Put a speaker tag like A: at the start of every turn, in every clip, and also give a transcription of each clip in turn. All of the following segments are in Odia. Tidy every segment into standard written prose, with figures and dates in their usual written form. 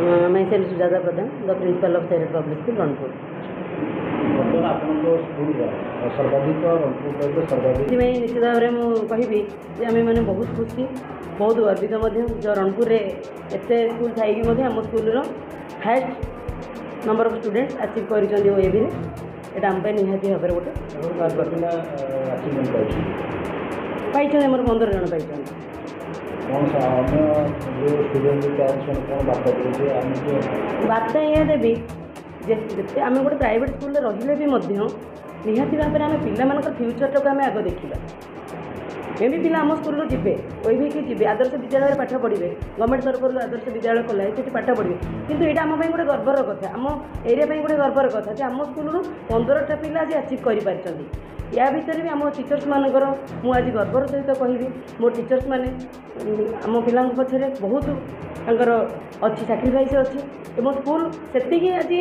A: Myself Sujata Pradhan, the principal of Chariot Public School, Ranpur. ସେଥିପାଇଁ ନିଶ୍ଚିତ ଭାବରେ ମୁଁ କହିବି ଯେ ଆମେମାନେ ବହୁତ ଖୁସି, ବହୁତ ଗର୍ବିତ ମଧ୍ୟ ଯେ ରଣପୁରରେ ଏତେ ସ୍କୁଲ ଥାଇକି ମଧ୍ୟ ଆମ ସ୍କୁଲର highest number of students achieve କରିଛନ୍ତି ଓଏଭିରେ। ଏଇଟା ଆମ ପାଇଁ ନିହାତି ଭାବରେ ଗୋଟେ ପାଇଛନ୍ତି, ଆମର 15 ଜଣ ପାଇଛନ୍ତି। ବାର୍ତ୍ତା ଏହା ଦେବି ଯେ ଯେତେ ଆମେ ଗୋଟେ ପ୍ରାଇଭେଟ୍ ସ୍କୁଲରେ ରହିଲେ ବି ମଧ୍ୟ ନିହାତି ଭାବରେ ଆମେ ପିଲାମାନଙ୍କର ଫ୍ୟୁଚରଟାକୁ ଆମେ ଆଗ ଦେଖିବା। ଏମିତି ପିଲା ଆମ ସ୍କୁଲରୁ ଯିବେ, ଓଇଭିକି ଯିବେ, ଆଦର୍ଶ ବିଦ୍ୟାଳୟରେ ପାଠ ପଢ଼ିବେ, ଗଭର୍ଣ୍ଣମେଣ୍ଟ ତରଫରୁ ଆଦର୍ଶ ବିଦ୍ୟାଳୟ ଖୋଲା ହେଇଛି, ସେଠି ପାଠ ପଢ଼ିବେ। କିନ୍ତୁ ଏଇଟା ଆମ ପାଇଁ ଗୋଟେ ଗର୍ବର କଥା, ଆମ ଏରିଆ ପାଇଁ ଗୋଟେ ଗର୍ବର କଥା ଯେ ଆମ ସ୍କୁଲରୁ 15ଟା ପିଲା ଆଜି ଆଚିଭ୍ କରିପାରିଛନ୍ତି। ୟା ଭିତରେ ବି ଆମ ଟିଚର୍ସମାନଙ୍କର ମୁଁ ଆଜି ଗର୍ବର ସହିତ କହିବି, ମୋ ଟିଚର୍ସମାନେ ଆମ ପିଲାଙ୍କ ପଛରେ ବହୁତ ତାଙ୍କର ଅଛି, ସାକ୍ରିଫାଇସ୍ ଅଛି ଏବଂ ସ୍କୁଲ ସେତିକି ଆଜି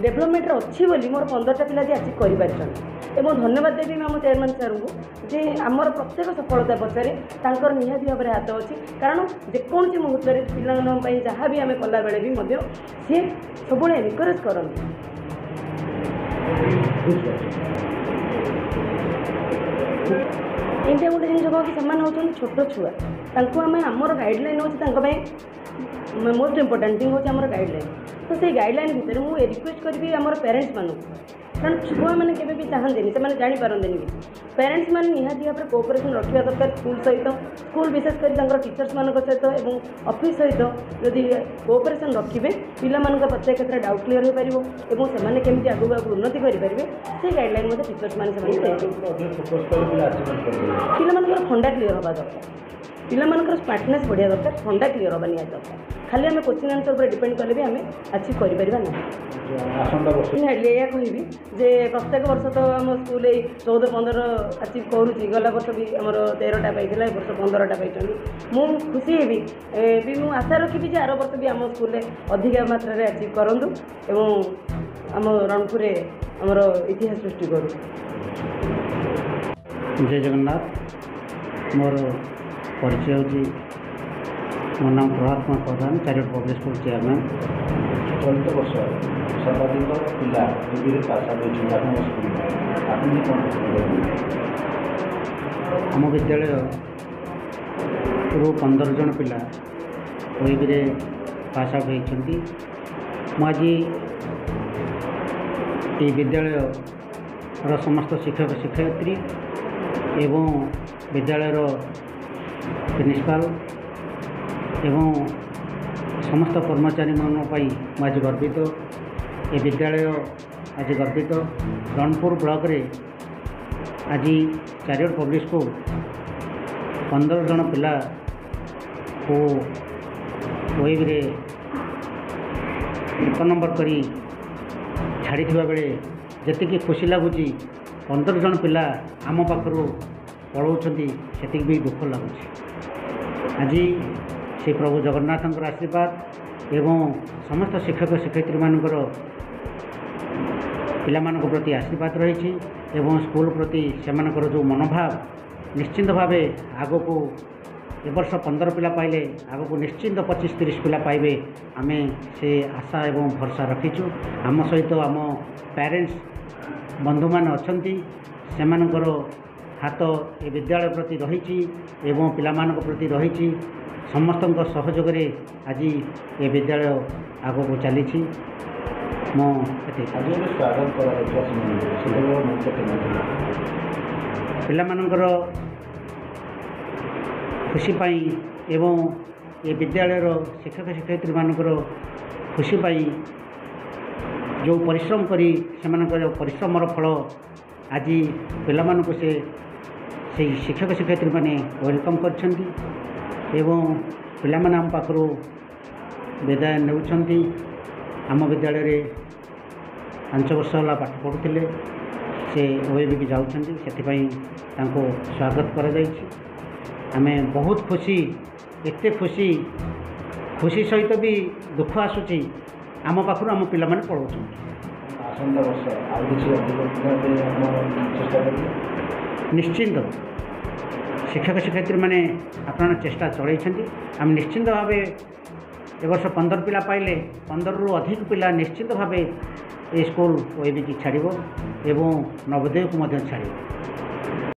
A: ଡେଭଲପମେଣ୍ଟରେ ଅଛି ବୋଲି ମୋର 15ଟା ପିଲା ଆଜି ଆଚିଭ୍ କରିପାରିଛନ୍ତି। ଏବଂ ଧନ୍ୟବାଦ ଦେବି ଆମ ଚେୟାରମ୍ୟାନ୍ ସାର୍ଙ୍କୁ ଯେ ଆମର ପ୍ରତ୍ୟେକ ସଫଳତା ପଛରେ ତାଙ୍କର ନିହାତି ଭାବରେ ହାତ ଅଛି। କାରଣ ଯେକୌଣସି ମୁହୂର୍ତ୍ତରେ ପିଲାମାନଙ୍କ ପାଇଁ ଯାହା ବି ଆମେ କଲାବେଳେ ବି ମଧ୍ୟ ସିଏ ସବୁବେଳେ ଏନକରେଜ୍ କରନ୍ତି। ଏଇଟା ଗୋଟେ ଜିନିଷ କ'ଣ କି ସେମାନେ ହେଉଛନ୍ତି ଛୋଟ ଛୁଆ, ତାଙ୍କୁ ଆମେ ଆମର ଗାଇଡ଼ଲାଇନ୍ ହେଉଛି ତାଙ୍କ ପାଇଁ ମୋଷ୍ଟ ଇମ୍ପୋର୍ଟାଣ୍ଟ ଥିଙ୍ଗ ହେଉଛି ଆମର ଗାଇଡ଼ଲାଇନ୍। ତ ସେଇ ଗାଇଡ଼ଲାଇନ୍ ଭିତରେ ମୁଁ ରିକ୍ୱେଷ୍ଟ କରିବି ଆମର ପ୍ୟାରେଣ୍ଟସ୍ମାନଙ୍କୁ, କାରଣ ଛୁଆମାନେ କେବେ ବି ଚାହାନ୍ତିନି, ସେମାନେ ଜାଣିପାରନ୍ତିନି କିଛି। ପ୍ୟାରେଣ୍ଟସ୍ମାନେ ନିହାତି ଭାବରେ କୋଅପରେସନ୍ ରଖିବା ଦରକାର ସ୍କୁଲ ସହିତ, ସ୍କୁଲ ବିଶେଷ କରି ତାଙ୍କର ଟିଚର୍ସମାନଙ୍କ ସହିତ ଏବଂ ଅଫିସ୍ ସହିତ ଯଦି କୋଅପରେସନ୍ ରଖିବେ ପିଲାମାନଙ୍କ ପ୍ରତ୍ୟେକ କ୍ଷେତ୍ରରେ ଡାଉଟ୍ କ୍ଲିୟର ହୋଇପାରିବ ଏବଂ ସେମାନେ କେମିତି ଆଗକୁ ଉନ୍ନତି କରିପାରିବେ ସେଇ ଗାଇଡ଼ଲାଇନ୍ ମଧ୍ୟ ଟିଚର୍ସମାନେ ସେମାନେ ପିଲାମାନଙ୍କର ଫଣ୍ଡା କ୍ଲିୟର ହେବା ଦରକାର, ପିଲାମାନଙ୍କର ସ୍ମାର୍ଟନେସ୍ ବଢ଼ିବା ଦରକାର, ଫଣ୍ଡା କ୍ଲିୟର ହେବା ନିହାତି ଦରକାର। ଖାଲି ଆମେ କୋଶ୍ଚିନ୍ ଆନ୍ସର୍ ଉପରେ ଡିପେଣ୍ଡ କଲେ ବି ଆମେ ଆଚିଭ୍ କରିପାରିବା ନାହିଁ। ଏହା କହିବି ଯେ ପ୍ରତ୍ୟେକ ବର୍ଷ ତ ଆମ ସ୍କୁଲ ଏଇ 14-15 ଆଚିଭ୍ କରୁଛି, ଗଲା ବର୍ଷ ବି ଆମର 13ଟା ପାଇଥିଲା, ଏ ବର୍ଷ 15ଟା ପାଇଛନ୍ତି। ମୁଁ ଖୁସି ହେବି ବି, ମୁଁ ଆଶା ରଖିବି ଯେ ଆର ବର୍ଷ ବି ଆମ ସ୍କୁଲରେ ଅଧିକା ମାତ୍ରାରେ ଆଚିଭ୍ କରନ୍ତୁ ଏବଂ ଆମ ରଣପୁରରେ ଆମର ଇତିହାସ ସୃଷ୍ଟି କରୁ।
B: जय जगन्नाथ। मोर परिचय होची, मो नाम प्रभात कुमार प्रधान, चैरिटी पब्लिक स्कूल चेयरमैन।
C: चलित वर्ष सर्वाधिक पिला पास
B: आम विद्यालय 15 जन पिला ओईबी पास आउट होती। आज ये विद्यालय समस्त शिक्षक शिक्षयित्री एवं विद्यालय प्रिंसिपाल एवं समस्त कर्मचारी मानी आज गर्वित। ये विद्यालय आज गर्वित रणपुर ब्लॉक रे आज चैरिटी पब्लिक स्कूल 15 जन पिला को वेब 1 नंबर करी छाड़ी बेले जी खुशी लगुच 15 जन पिला आम पाखु पढ़ाऊँगी से भी दुख लगुच। आज से प्रभु जगन्नाथ आशीर्वाद एवं समस्त शिक्षक शिक्षयित्री मानकर पिला प्रति आशीर्वाद रही एवं स्कूल प्रति से जो मनोभाव निश्चिंत भाव आग को ए वर्ष 15 पिला पाइले आग को निश्चिंत 25-30 पिला पाइबे आम से आशा एवं भरसा रखीचु। आम सहित आम पेरेंट्स बंधु मान अच्छी से हाथ ए विद्यालय प्रति रही एवं पिलामान प्रति रही समस्त सहयोग आज ये विद्यालय आग को चली। पिलामानकर खुशी पाई एवं ये विद्यालय शिक्षक शिक्षयित्री मानकर खुशी पाई जो परिश्रम करी से परिश्रमर फल आज पिलामानक से शिक्षक शिक्षयित्री माने वेलकम करछंती एवं पिलामाने आम पाखरु विदाय नेउछंती। आम विद्यालय रे 5 वर्ष होला पाठ पढ़ुथिले से ओएबी भी जाउछंती, सेथिपई तांको स्वागत करा जायछि। आमे बहुत खुशी, एते खुशी खुशी सहित भी दुख आसुची आम पाखरु आम पिलामाने पढ़ाउछंती। निश्चिंत शिक्षक शिक्षयित्री माने अपना चेष्टा चलई आम निश्चिंत भाव ए वर्ष 15 पिला पाइले 15 रु अधिक पिला निश्चित भाव ए स्कूल ओएबी की छाड़ एवं नवोदय को छाड़।